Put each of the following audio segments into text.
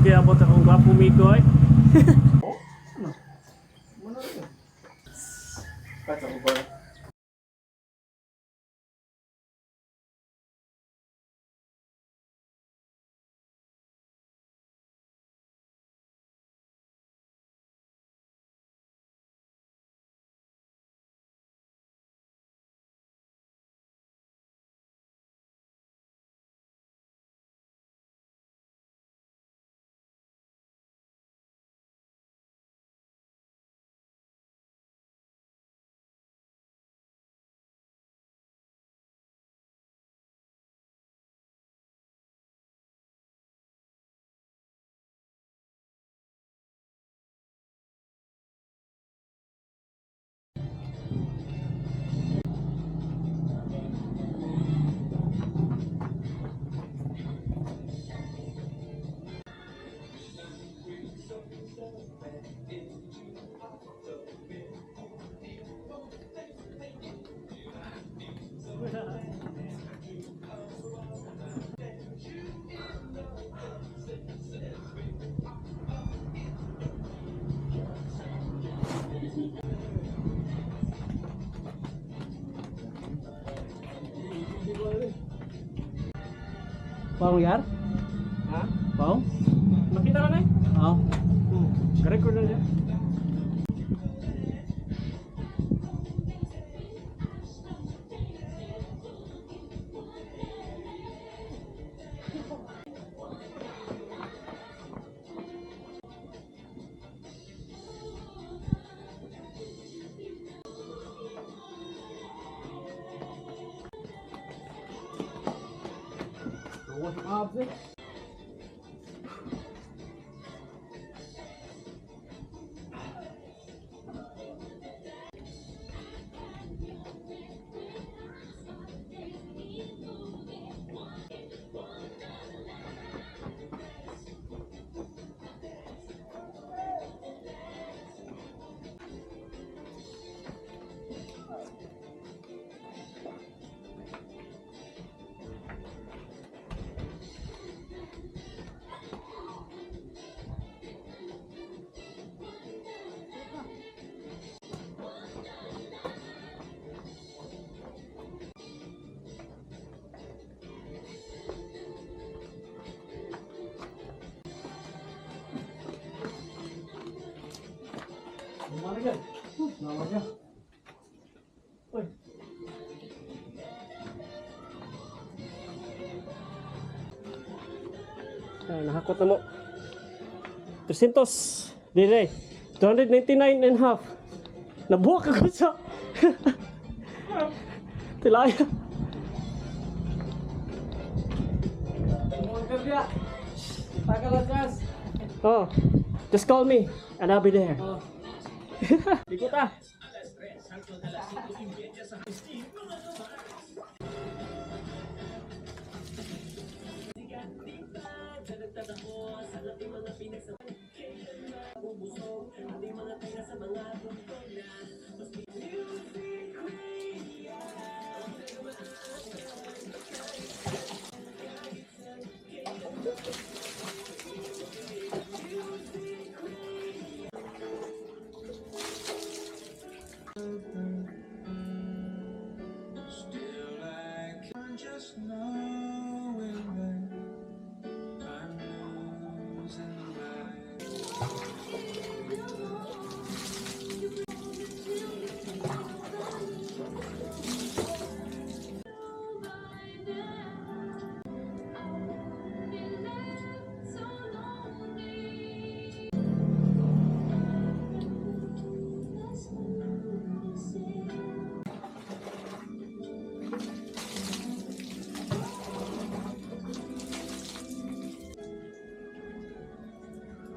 Kaya abot akong gwapo migo ay. Kacau ko ba? Paong yar? Ha? Paong? Makita ka na eh? Oo. Record na niya. What's up, sir? Mana kan? Namanya. Oi. Nakakot na mo. 300. Dire. 299 and a half. Nabuhak ako sa. Tilaya. Mau kerja? Pagkalakas. Oh, just call me and I'll be there. Oh. Ikot ah. Just knowing that I'm losing my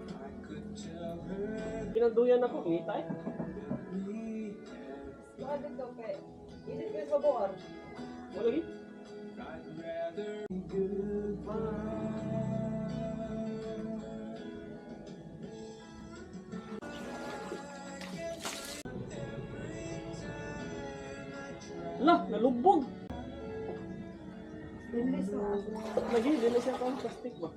I could tell her Pinagduyan ako, ngita eh. me Bakit ito kay? Hindi ko yung mabuhan. Wala lagi? I'd rather goodbye. Lah, nalubog. Bilis mo. Lagi, dili siya pang plastic ba?